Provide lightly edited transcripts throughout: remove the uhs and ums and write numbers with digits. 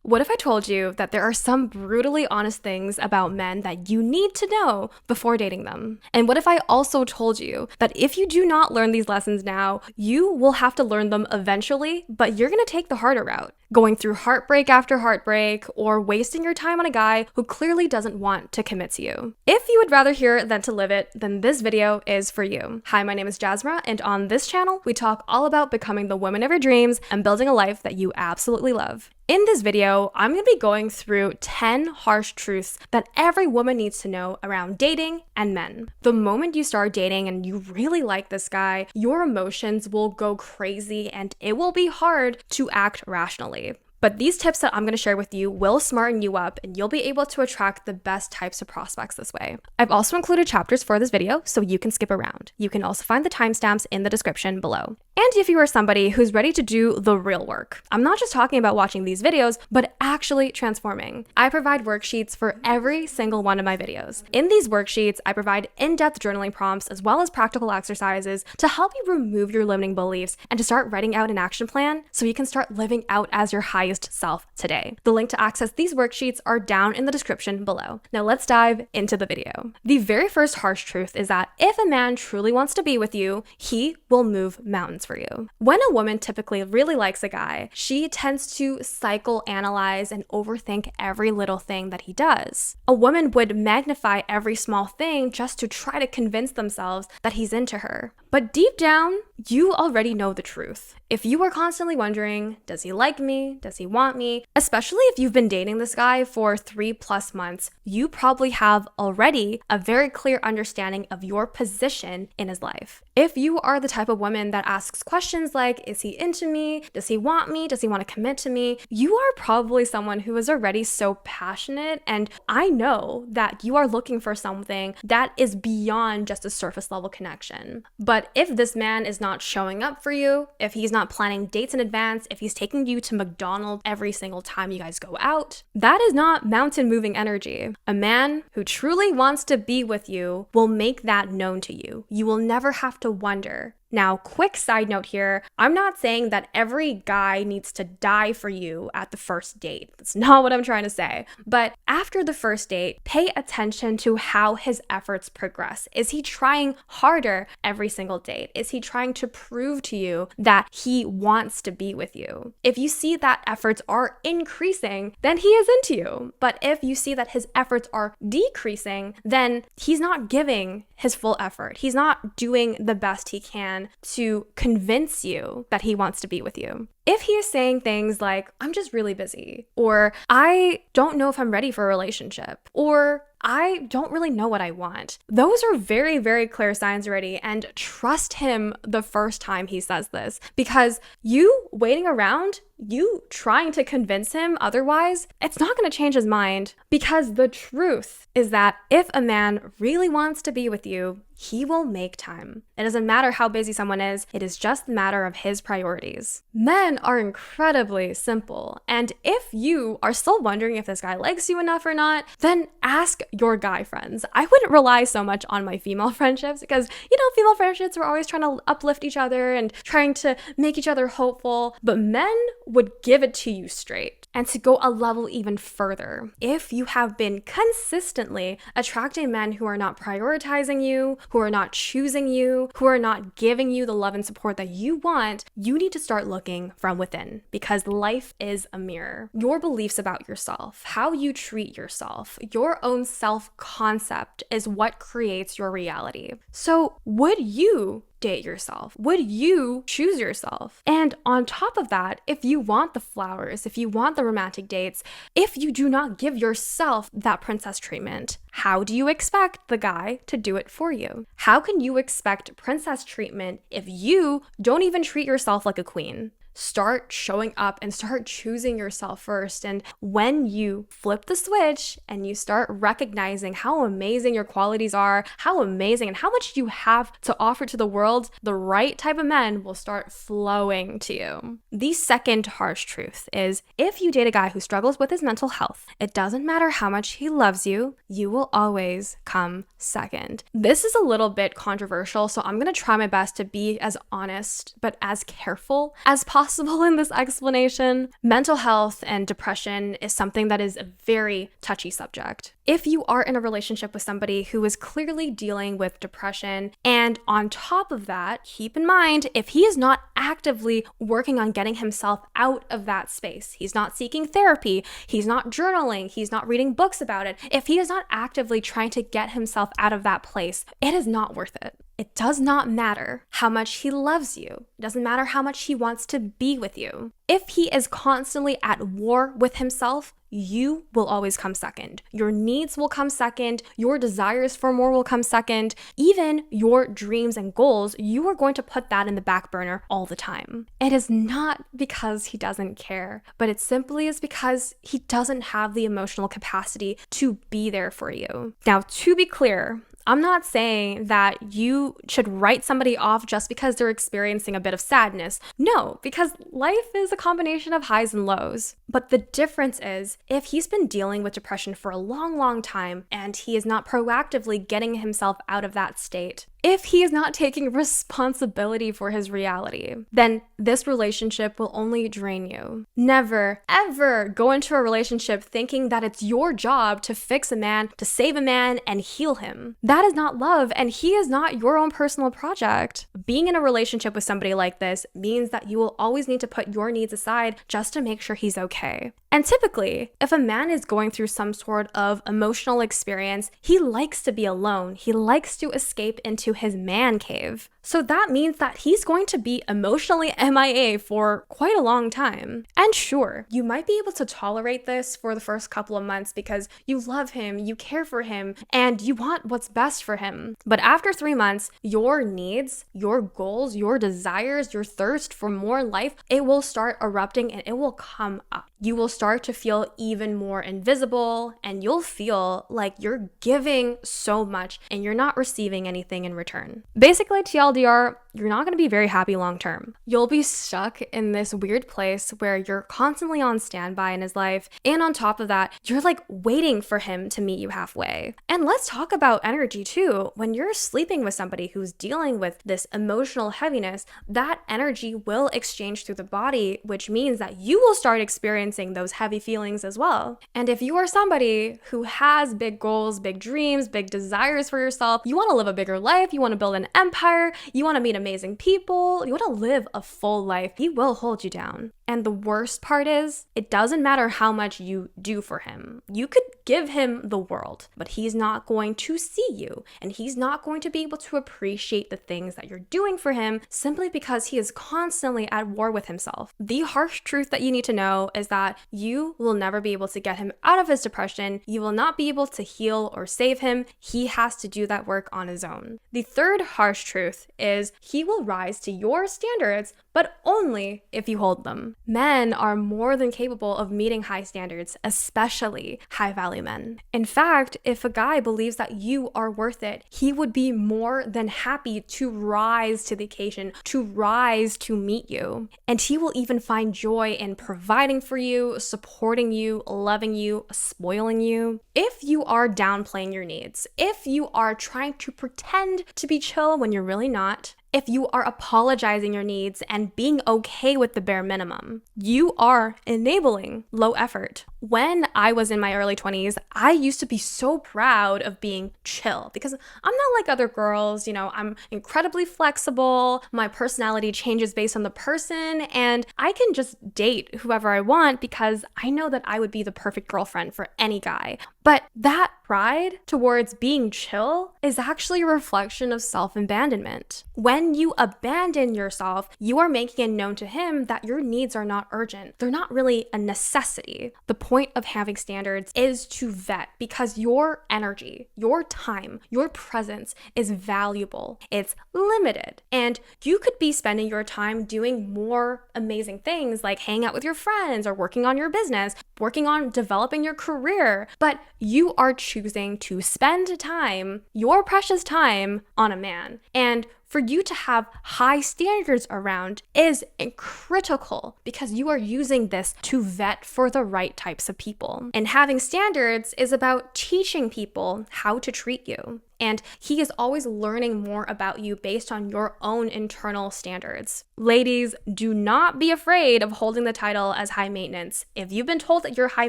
What if I told you that there are some brutally honest things about men that you need to know before dating them? And what if I also told you that if you do not learn these lessons now, you will have to learn them eventually, but you're gonna take the harder route, going through heartbreak after heartbreak, or wasting your time on a guy who clearly doesn't want to commit to you? If you would rather hear it than to live it, then this video is for you. Hi, my name is Jasmine, and on this channel, we talk all about becoming the woman of your dreams and building a life that you absolutely love. In this video, I'm going to be going through 10 harsh truths that every woman needs to know around dating and men. The moment you start dating and you really like this guy, your emotions will go crazy and it will be hard to act rationally. But these tips that I'm going to share with you will smarten you up and you'll be able to attract the best types of prospects this way. I've also included chapters for this video so you can skip around. You can also find the timestamps in the description below. And if you are somebody who's ready to do the real work, I'm not just talking about watching these videos, but actually transforming. I provide worksheets for every single one of my videos. In these worksheets, I provide in-depth journaling prompts as well as practical exercises to help you remove your limiting beliefs and to start writing out an action plan so you can start living out as your highest self today. The link to access these worksheets are down in the description below. Now let's dive into the video. The very first harsh truth is that if a man truly wants to be with you, he will move mountains for you. When a woman typically really likes a guy, she tends to psychoanalyze and overthink every little thing that he does. A woman would magnify every small thing just to try to convince themselves that he's into her. But deep down, you already know the truth. If you are constantly wondering, does he like me? Does he want me? Especially if you've been dating this guy for 3+ months, you probably have already a very clear understanding of your position in his life. If you are the type of woman that asks questions like, is he into me? Does he want me? Does he want to commit to me? You are probably someone who is already so passionate, and I know that you are looking for something that is beyond just a surface level connection. But if this man is not showing up for you, if he's not planning dates in advance, if he's taking you to McDonald's every single time you guys go out, that is not mountain moving energy. A man who truly wants to be with you will make that known to you. You will never have to wonder. Now, quick side note here, I'm not saying that every guy needs to die for you at the first date. That's not what I'm trying to say. But after the first date, pay attention to how his efforts progress. Is he trying harder every single date? Is he trying to prove to you that he wants to be with you? If you see that efforts are increasing, then he is into you. But if you see that his efforts are decreasing, then he's not giving his full effort. He's not doing the best he can to convince you that he wants to be with you. If he is saying things like, I'm just really busy, or I don't know if I'm ready for a relationship, or I don't really know what I want, those are very, very clear signs already, and trust him the first time he says this, because you waiting around, you trying to convince him otherwise, it's not going to change his mind, because the truth is that if a man really wants to be with you, he will make time. It doesn't matter how busy someone is, it is just a matter of his priorities. Men are incredibly simple, and if you are still wondering if this guy likes you enough or not, then ask your guy friends. I wouldn't rely so much on my female friendships because, female friendships are always trying to uplift each other and trying to make each other hopeful, but men would give it to you straight. And to go a level even further, if you have been consistently attracting men who are not prioritizing you, who are not choosing you, who are not giving you the love and support that you want, you need to start looking from within, because life is a mirror. Your beliefs about yourself, how you treat yourself, your own self-concept is what creates your reality. So would you date yourself? Would you choose yourself? And on top of that, if you want the flowers, if you want the romantic dates, if you do not give yourself that princess treatment, how do you expect the guy to do it for you? How can you expect princess treatment if you don't even treat yourself like a queen? Start showing up and start choosing yourself first. And when you flip the switch and you start recognizing how amazing your qualities are, how amazing and how much you have to offer to the world, the right type of men will start flowing to you. The second harsh truth is if you date a guy who struggles with his mental health, it doesn't matter how much he loves you, you will always come second. This is a little bit controversial, so I'm going to try my best to be as honest but as careful as possible possible in this explanation. Mental health and depression is something that is a very touchy subject. If you are in a relationship with somebody who is clearly dealing with depression, and on top of that, keep in mind, if he is not actively working on getting himself out of that space, he's not seeking therapy, he's not journaling, he's not reading books about it, if he is not actively trying to get himself out of that place, it is not worth it. It does not matter how much he loves you. It doesn't matter how much he wants to be with you. If he is constantly at war with himself, you will always come second. Your needs will come second. Your desires for more will come second. Even your dreams and goals, you are going to put that in the back burner all the time. It is not because he doesn't care, but it simply is because he doesn't have the emotional capacity to be there for you. Now, to be clear, I'm not saying that you should write somebody off just because they're experiencing a bit of sadness. No, because life is a combination of highs and lows. But the difference is, if he's been dealing with depression for a long, long time and he is not proactively getting himself out of that state, if he is not taking responsibility for his reality, then this relationship will only drain you. Never, ever go into a relationship thinking that it's your job to fix a man, to save a man, and heal him. That is not love, and he is not your own personal project. Being in a relationship with somebody like this means that you will always need to put your needs aside just to make sure he's okay. And typically, if a man is going through some sort of emotional experience, he likes to be alone. He likes to escape into his man cave. So that means that he's going to be emotionally MIA for quite a long time. And sure, you might be able to tolerate this for the first couple of months because you love him, you care for him, and you want what's best for him. But after 3 months, your needs, your goals, your desires, your thirst for more life, it will start erupting and it will come up. You will start to feel even more invisible, and you'll feel like you're giving so much and you're not receiving anything in return. Basically, TLDR, you're not going to be very happy long term. You'll be stuck in this weird place where you're constantly on standby in his life, and on top of that, you're like waiting for him to meet you halfway. And let's talk about energy too. When you're sleeping with somebody who's dealing with this emotional heaviness, that energy will exchange through the body, which means that you will start experiencing those heavy feelings as well. And if you are somebody who has big goals, big dreams, big desires for yourself, you want to live a bigger life, you want to build an empire, you want to meet amazing people, you want to live a full life, he will hold you down. And the worst part is, it doesn't matter how much you do for him. You could give him the world, but he's not going to see you, and he's not going to be able to appreciate the things that you're doing for him simply because he is constantly at war with himself. The harsh truth that you need to know is that you will never be able to get him out of his depression. You will not be able to heal or save him. He has to do that work on his own. The third harsh truth is he will rise to your standards, but only if you hold them. Men are more than capable of meeting high standards, especially high value men. In fact, if a guy believes that you are worth it, he would be more than happy to rise to the occasion, to rise to meet you. And he will even find joy in providing for you, supporting you, loving you, spoiling you. If you are downplaying your needs, if you are trying to pretend to be chill when you're really not, if you are apologizing your needs and being okay with the bare minimum, you are enabling low effort. When I was in my early 20s, I used to be so proud of being chill because I'm not like other girls, I'm incredibly flexible, my personality changes based on the person, and I can just date whoever I want because I know that I would be the perfect girlfriend for any guy. But that pride towards being chill is actually a reflection of self-abandonment. When you abandon yourself, you are making it known to him that your needs are not urgent. They're not really a necessity. The point of having standards is to vet because your energy, your time, your presence is valuable. It's limited. And you could be spending your time doing more amazing things like hanging out with your friends or working on your business, working on developing your career, but you are choosing to spend time, your precious time, on a man. And for you to have high standards around is critical because you are using this to vet for the right types of people. And having standards is about teaching people how to treat you. and he is always learning more about you based on your own internal standards. Ladies, do not be afraid of holding the title as high maintenance. If you've been told that you're high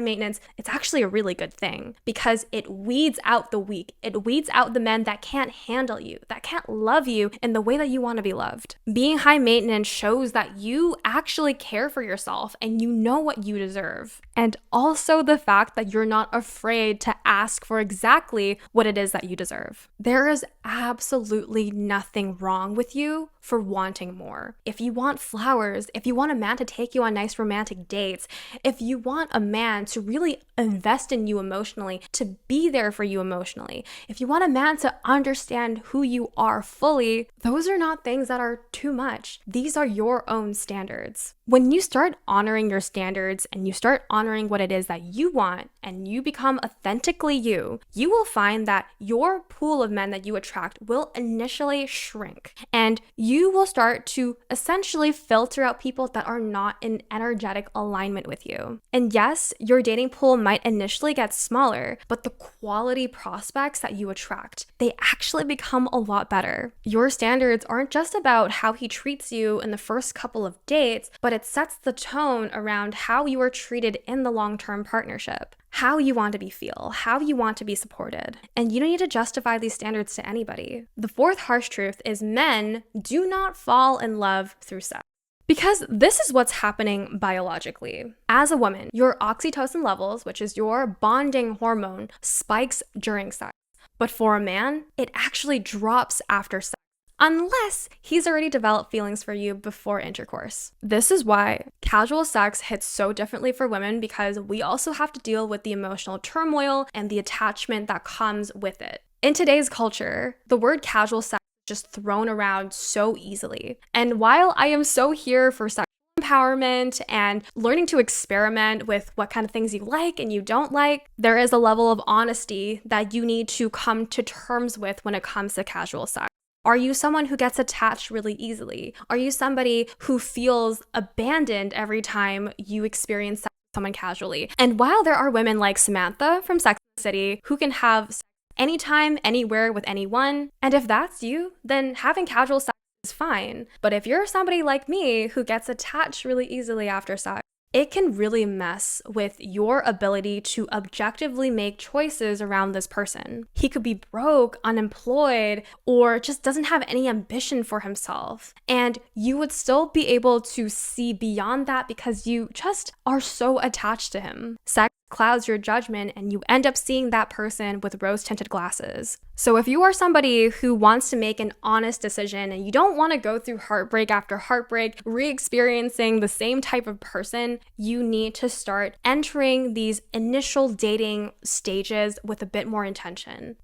maintenance, it's actually a really good thing because it weeds out the weak. It weeds out the men that can't handle you, that can't love you in the way that you want to be loved. Being high maintenance shows that you actually care for yourself and you know what you deserve. And also the fact that you're not afraid to ask for exactly what it is that you deserve. There is absolutely nothing wrong with you for wanting more. If you want flowers, if you want a man to take you on nice romantic dates, if you want a man to really invest in you emotionally, to be there for you emotionally, if you want a man to understand who you are fully, those are not things that are too much. These are your own standards. When you start honoring your standards and you start honoring what it is that you want and you become authentically you, you will find that your pool of men that you attract will initially shrink and you will start to essentially filter out people that are not in energetic alignment with you. And yes, your dating pool might initially get smaller, but the quality prospects that you attract, they actually become a lot better. Your standards aren't just about how he treats you in the first couple of dates, but it sets the tone around how you are treated in the long-term partnership, how you want to feel, how you want to be supported. And you don't need to justify these standards to anybody. The fourth harsh truth is men do not fall in love through sex. Because this is what's happening biologically. As a woman, your oxytocin levels, which is your bonding hormone, spikes during sex. But for a man, it actually drops after sex, unless he's already developed feelings for you before intercourse. This is why casual sex hits so differently for women, because we also have to deal with the emotional turmoil and the attachment that comes with it. In today's culture, the word casual sex is just thrown around so easily. And while I am so here for sex empowerment and learning to experiment with what kind of things you like and you don't like, there is a level of honesty that you need to come to terms with when it comes to casual sex. Are you someone who gets attached really easily? Are you somebody who feels abandoned every time you experience sex with someone casually? And while there are women like Samantha from Sex and the City who can have sex anytime, anywhere with anyone, and if that's you, then having casual sex is fine. But if you're somebody like me who gets attached really easily after sex, it can really mess with your ability to objectively make choices around this person. He could be broke, unemployed, or just doesn't have any ambition for himself. And you would still be able to see beyond that because you just are so attached to him. Sex clouds your judgment and you end up seeing that person with rose-tinted glasses. So if you are somebody who wants to make an honest decision and you don't want to go through heartbreak after heartbreak, re-experiencing the same type of person, you need to start entering these initial dating stages with a bit more intention.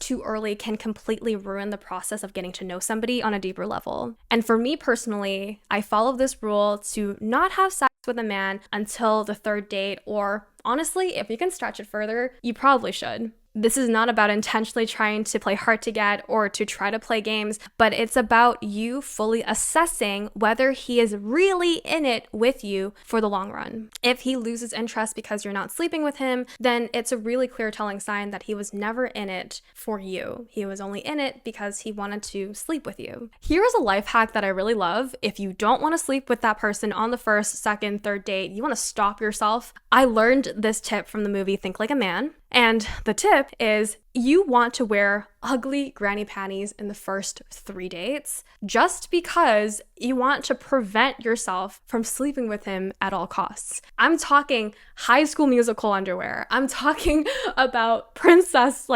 Too early can completely ruin the process of getting to know somebody on a deeper level. And for me personally, I follow this rule to not have sex with a man until the third date, or honestly, if you can stretch it further, you probably should. This is not about intentionally trying to play hard to get or to try to play games, but it's about you fully assessing whether he is really in it with you for the long run. If he loses interest because you're not sleeping with him, then it's a really clear telling sign that he was never in it for you. He was only in it because he wanted to sleep with you. Here is a life hack that I really love. If you don't want to sleep with that person on the first, second, third date, you want to stop yourself. I learned this tip from the movie Think Like a Man. And the tip is you want to wear ugly granny panties in the first 3 dates just because you want to prevent yourself from sleeping with him at all costs. I'm talking High School Musical underwear. I'm talking about princess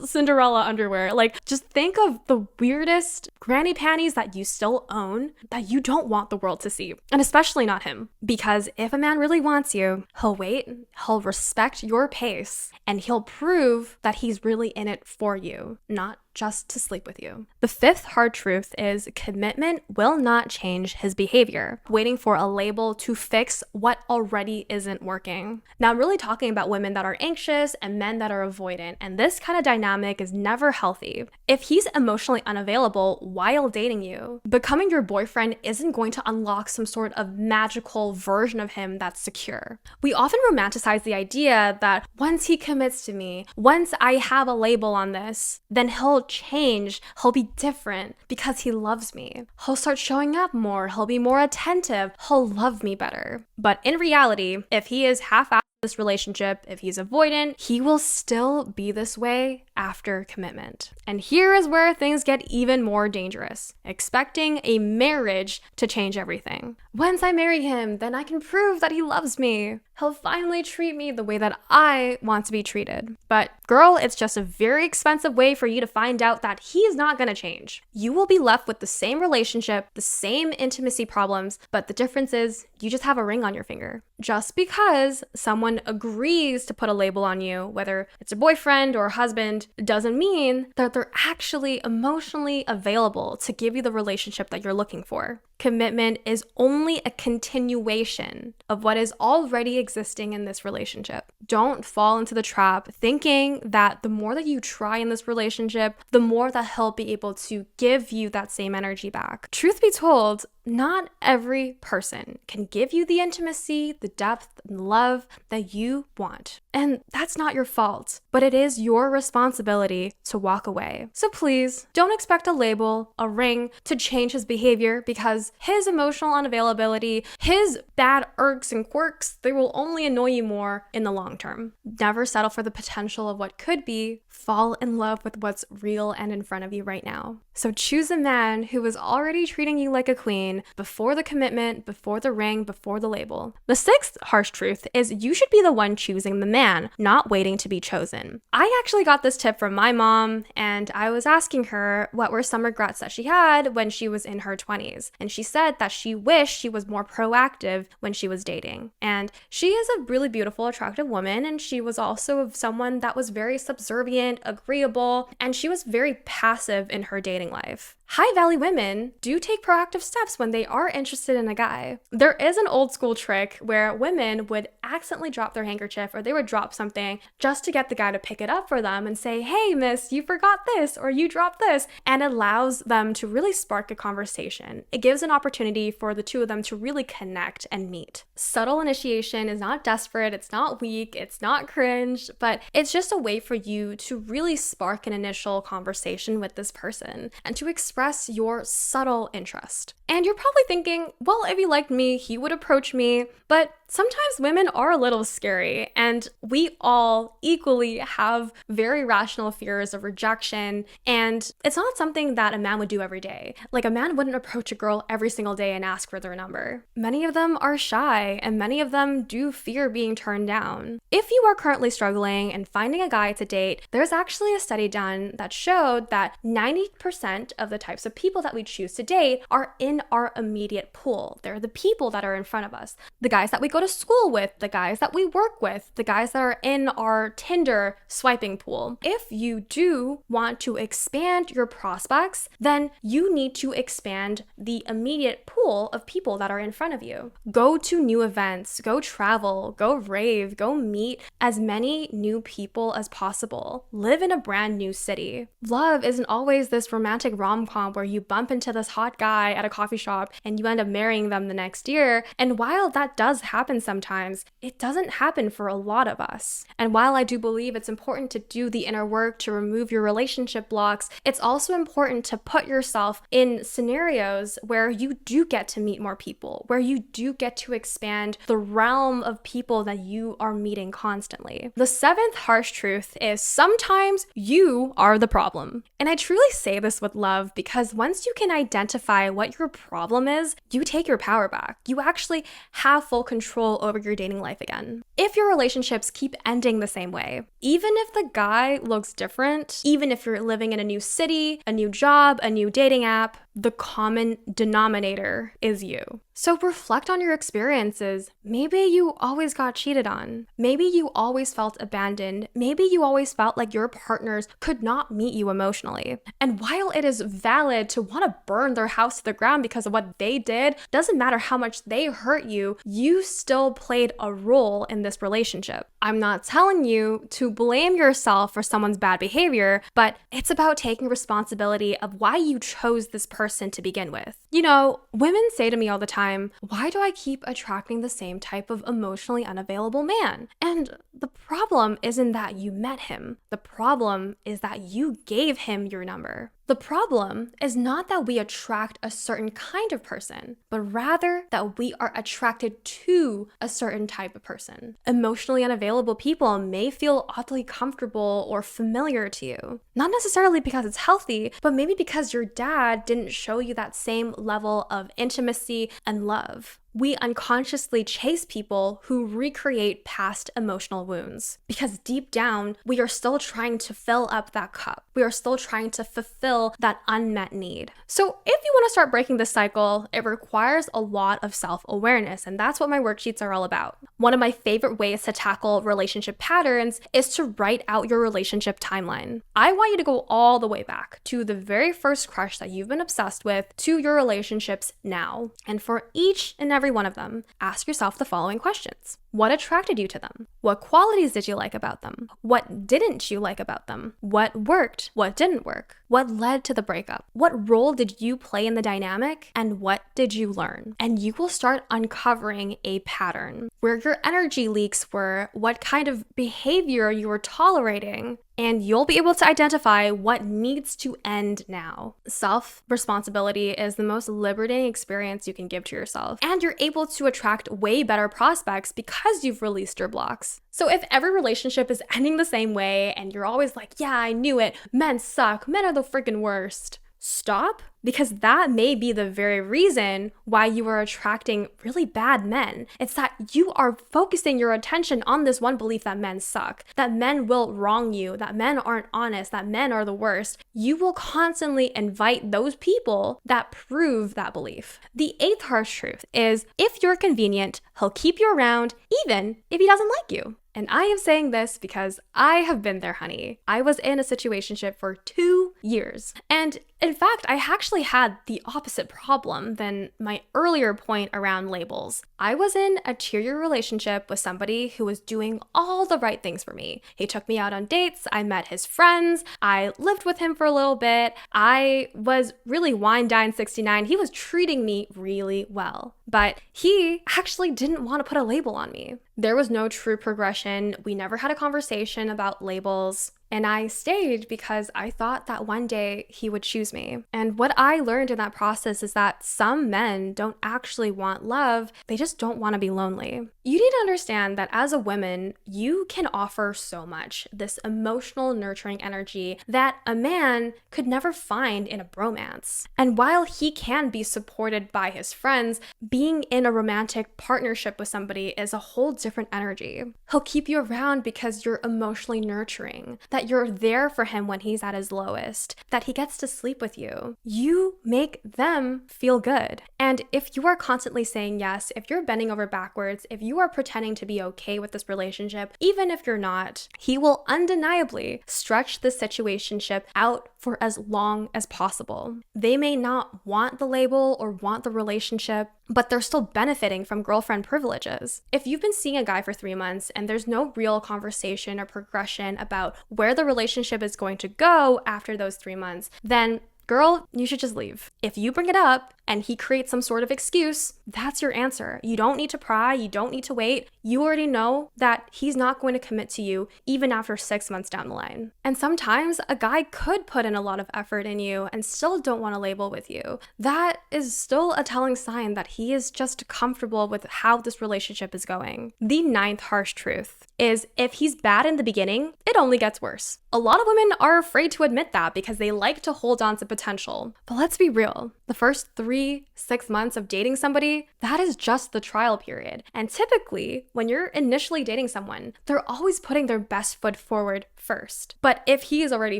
Cinderella underwear. Like, just think of the weirdest granny panties that you still own that you don't want the world to see, and especially not him. Because if a man really wants you, he'll wait, he'll respect your pace, and he'll prove that he's really in it for you, not just to sleep with you. The fifth hard truth is commitment will not change his behavior, waiting for a label to fix what already isn't working. Now, I'm really talking about women that are anxious and men that are avoidant, and this kind of dynamic is never healthy. If he's emotionally unavailable while dating you, becoming your boyfriend isn't going to unlock some sort of magical version of him that's secure. We often romanticize the idea that once he commits to me, once I have a label on this, then he'll change, he'll be different because he loves me. He'll start showing up more, he'll be more attentive, he'll love me better. But in reality, if he is half-assed this relationship, if he's avoidant, he will still be this way after commitment. And here is where things get even more dangerous. Expecting a marriage to change everything. Once I marry him, then I can prove that he loves me. He'll finally treat me the way that I want to be treated. But girl, it's just a very expensive way for you to find out that he's not gonna change. You will be left with the same relationship, the same intimacy problems, but the difference is you just have a ring on your finger. Just because someone agrees to put a label on you, whether it's a boyfriend or a husband, doesn't mean that they're actually emotionally available to give you the relationship that you're looking for. Commitment is only a continuation of what is already existing in this relationship. Don't fall into the trap thinking that the more that you try in this relationship, the more that he'll be able to give you that same energy back. Truth be told, not every person can give you the intimacy, the depth, and love that you want. And that's not your fault, but it is your responsibility to walk away. So please, don't expect a label, a ring, to change his behavior because his emotional unavailability, his bad irks and quirks, they will only annoy you more in the long term. Never settle for the potential of what could be. Fall in love with what's real and in front of you right now. So choose a man who is already treating you like a queen before the commitment, before the ring, before the label. The sixth harsh truth is you should be the one choosing the man, not waiting to be chosen. I actually got this tip from my mom, and I was asking her what were some regrets that she had when she was in her 20s. And she said that she wished she was more proactive when she was dating. And she is a really beautiful, attractive woman, and she was also someone that was very subservient, agreeable, and she was very passive in her dating life. High-value women do take proactive steps when they are interested in a guy. There is an old school trick where women would accidentally drop their handkerchief or they would drop something just to get the guy to pick it up for them and say, "Hey, miss, you forgot this," or "You dropped this," and allows them to really spark a conversation. It gives an opportunity for the two of them to really connect and meet. Subtle initiation is not desperate, it's not weak, it's not cringe, but it's just a way for you to really spark an initial conversation with this person and to express your subtle interest. And you're probably thinking, well, if he liked me, he would approach me. But sometimes women are a little scary, and we all equally have very rational fears of rejection, and it's not something that a man would do every day. Like, a man wouldn't approach a girl every single day and ask for their number. Many of them are shy, and many of them do fear being turned down. If you are currently struggling and finding a guy to date, there's actually a study done that showed that 90% of the types of people that we choose to date are in our immediate pool. They're the people that are in front of us. The guys that we go to school with, the guys that we work with, the guys that are in our Tinder swiping pool. If you do want to expand your prospects, then you need to expand the immediate pool of people that are in front of you. Go to new events, go travel, go rave, go meet as many new people as possible. Live in a brand new city. Love isn't always this romantic rom-com where you bump into this hot guy at a coffee shop and you end up marrying them the next year. And while that does happen sometimes, it doesn't happen for a lot of us. And while I do believe it's important to do the inner work to remove your relationship blocks, it's also important to put yourself in scenarios where you do get to meet more people, where you do get to expand the realm of people that you are meeting constantly. The seventh harsh truth is sometimes you are the problem. And I truly say this with love because once you can identify what your problem is, you take your power back. You actually have full control over your dating life again. If your relationships keep ending the same way, even if the guy looks different, even if you're living in a new city, a new job, a new dating app, the common denominator is you. So reflect on your experiences. Maybe you always got cheated on. Maybe you always felt abandoned. Maybe you always felt like your partners could not meet you emotionally. And while it is valid to want to burn their house to the ground because of what they did, doesn't matter how much they hurt you, you still played a role in this relationship. I'm not telling you to blame yourself for someone's bad behavior, but it's about taking responsibility of why you chose this person to begin with. You know, women say to me all the time, why do I keep attracting the same type of emotionally unavailable man? And the problem isn't that you met him. The problem is that you gave him your number. The problem is not that we attract a certain kind of person, but rather that we are attracted to a certain type of person. Emotionally unavailable people may feel oddly comfortable or familiar to you. Not necessarily because it's healthy, but maybe because your dad didn't show you that same level of intimacy and love. We unconsciously chase people who recreate past emotional wounds because deep down, we are still trying to fill up that cup. We are still trying to fulfill that unmet need. So if you want to start breaking this cycle, it requires a lot of self-awareness, and that's what my worksheets are all about. One of my favorite ways to tackle relationship patterns is to write out your relationship timeline. I want you to go all the way back to the very first crush that you've been obsessed with to your relationships now. And for each and every one of them, ask yourself the following questions. What attracted you to them? What qualities did you like about them? What didn't you like about them? What worked? What didn't work? What led to the breakup? What role did you play in the dynamic? And what did you learn? And you will start uncovering a pattern where your energy leaks were, what kind of behavior you were tolerating, and you'll be able to identify what needs to end now. Self-responsibility is the most liberating experience you can give to yourself, and you're able to attract way better prospects because you've released your blocks. So if every relationship is ending the same way and you're always like, yeah, I knew it, men suck, men are the freaking worst, stop, because that may be the very reason why you are attracting really bad men. It's that you are focusing your attention on this one belief that men suck, that men will wrong you, that men aren't honest, that men are the worst. You will constantly invite those people that prove that belief. The eighth harsh truth is if you're convenient, he'll keep you around even if he doesn't like you. And I am saying this because I have been there, honey. I was in a situationship for 2 years. And in fact, I actually had the opposite problem than my earlier point around labels. I was in a 2-year relationship with somebody who was doing all the right things for me. He took me out on dates, I met his friends, I lived with him for a little bit, I was really wine dine 69. He was treating me really well. But he actually didn't want to put a label on me. There was no true progression. We never had a conversation about labels. And I stayed because I thought that one day he would choose me. And what I learned in that process is that some men don't actually want love, they just don't want to be lonely. You need to understand that as a woman, you can offer so much, this emotional, nurturing energy that a man could never find in a bromance. And while he can be supported by his friends, being in a romantic partnership with somebody is a whole different energy. He'll keep you around because you're emotionally nurturing, that you're there for him when he's at his lowest, that he gets to sleep with you. You make them feel good. And if you are constantly saying yes, if you're bending over backwards, if you are pretending to be okay with this relationship, even if you're not, he will undeniably stretch this situationship out for as long as possible. They may not want the label or want the relationship, but they're still benefiting from girlfriend privileges. If you've been seeing a guy for 3 months and there's no real conversation or progression about where the relationship is going to go after those 3 months, then girl, you should just leave. If you bring it up and he creates some sort of excuse, that's your answer. You don't need to pry. You don't need to wait. You already know that he's not going to commit to you even after 6 months down the line. And sometimes a guy could put in a lot of effort in you and still don't want to label with you. That is still a telling sign that he is just comfortable with how this relationship is going. The ninth harsh truth is if he's bad in the beginning, it only gets worse. A lot of women are afraid to admit that because they like to hold on to potential. But let's be real. The first 3-6 months of dating somebody, that is just the trial period. And typically, when you're initially dating someone, they're always putting their best foot forward first. But if he is already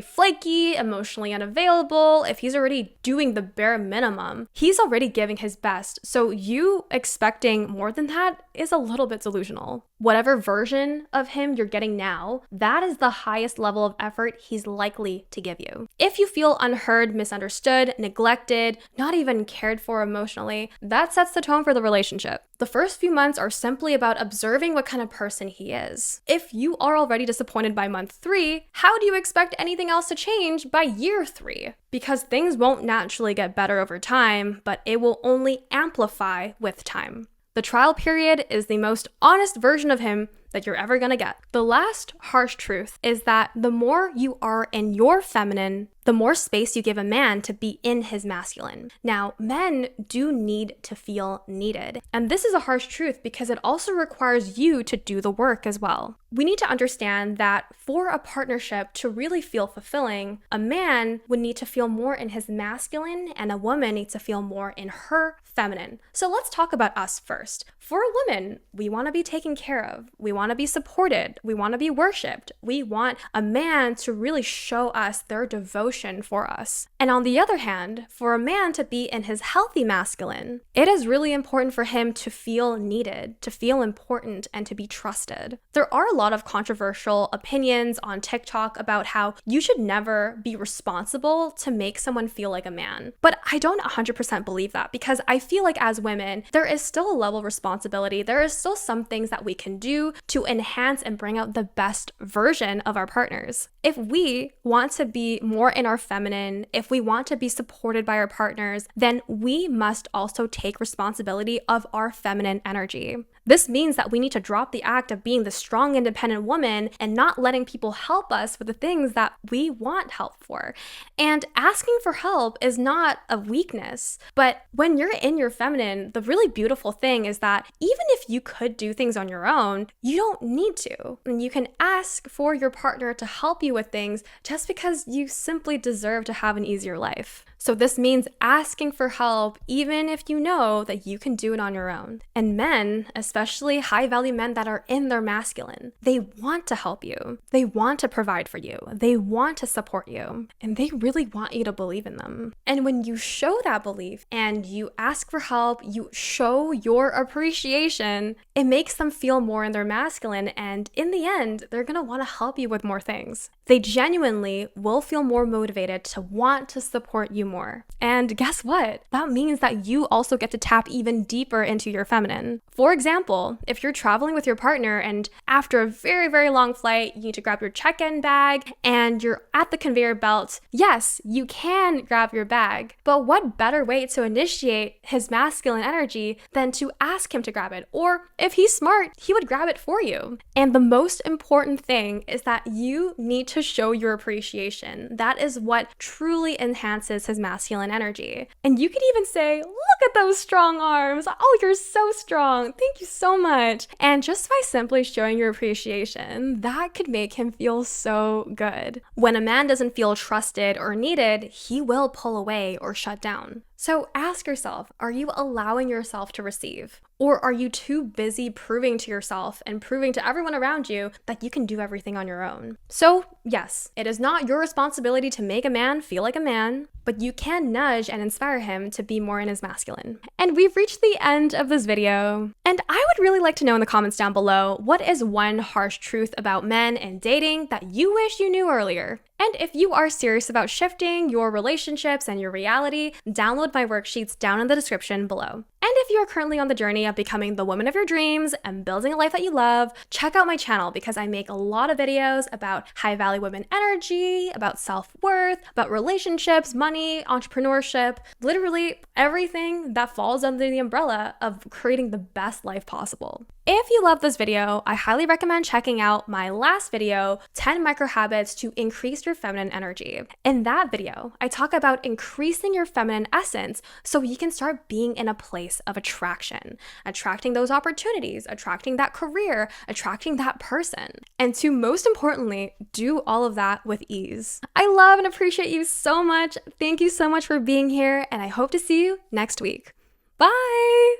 flaky, emotionally unavailable, if he's already doing the bare minimum, he's already giving his best. So you expecting more than that is a little bit delusional. Whatever version of him you're getting now, that is the highest level of effort he's likely to give you. If you feel unheard, misunderstood, neglected, not even cared for emotionally, that sets the tone for the relationship. The first few months are simply about observing what kind of person he is. If you are already disappointed by month 3, how do you expect anything else to change by year 3? Because things won't naturally get better over time, but it will only amplify with time. The trial period is the most honest version of him that you're ever gonna get. The last harsh truth is that the more you are in your feminine, the more space you give a man to be in his masculine. Now, men do need to feel needed. And this is a harsh truth because it also requires you to do the work as well. We need to understand that for a partnership to really feel fulfilling, a man would need to feel more in his masculine and a woman needs to feel more in her feminine. So let's talk about us first. For a woman, we want to be taken care of. We want to be supported. We want to be worshipped. We want a man to really show us their devotion for us. And on the other hand, for a man to be in his healthy masculine, it is really important for him to feel needed, to feel important, and to be trusted. There are a lot of controversial opinions on TikTok about how you should never be responsible to make someone feel like a man. But I don't 100% believe that because I feel like as women, there is still a level of responsibility. There is still some things that we can do to enhance and bring out the best version of our partners. If we want to be more in our feminine, if we want to be supported by our partners, then we must also take responsibility of our feminine energy. This means that we need to drop the act of being the strong, independent woman and not letting people help us with the things that we want help for. And asking for help is not a weakness, but when you're in your feminine, the really beautiful thing is that even if you could do things on your own, you don't need to. And you can ask for your partner to help you with things just because you simply deserve to have an easier life. So this means asking for help even if you know that you can do it on your own. And men, especially high-value men that are in their masculine, they want to help you. They want to provide for you. They want to support you. And they really want you to believe in them. And when you show that belief and you ask for help, you show your appreciation, it makes them feel more in their masculine. And in the end, they're going to want to help you with more things. They genuinely will feel more motivated to want to support you more. And guess what? That means that you also get to tap even deeper into your feminine. For example, if you're traveling with your partner and after a very, very long flight, you need to grab your check-in bag and you're at the conveyor belt, yes, you can grab your bag. But what better way to initiate his masculine energy than to ask him to grab it? Or if he's smart, he would grab it for you. And the most important thing is that you need to show your appreciation. That is what truly enhances his masculine energy. And you could even say, look at those strong arms. Oh, you're so strong. Thank you so much. And just by simply showing your appreciation, that could make him feel so good. When a man doesn't feel trusted or needed, he will pull away or shut down. So ask yourself, are you allowing yourself to receive? Or are you too busy proving to yourself and proving to everyone around you that you can do everything on your own? So yes, it is not your responsibility to make a man feel like a man, but you can nudge and inspire him to be more in his masculine. And we've reached the end of this video. And I would really like to know in the comments down below, what is one harsh truth about men and dating that you wish you knew earlier? And if you are serious about shifting your relationships and your reality, download my worksheets down in the description below. And if you are currently on the journey of becoming the woman of your dreams and building a life that you love, check out my channel because I make a lot of videos about high-value women energy, about self-worth, about relationships, money, entrepreneurship, literally everything that falls under the umbrella of creating the best life possible. If you love this video, I highly recommend checking out my last video, 10 micro habits to increase your feminine energy. In that video, I talk about increasing your feminine essence so you can start being in a place space of attraction, attracting those opportunities, attracting that career, attracting that person. And to most importantly, do all of that with ease. I love and appreciate you so much. Thank you so much for being here, and I hope to see you next week. Bye!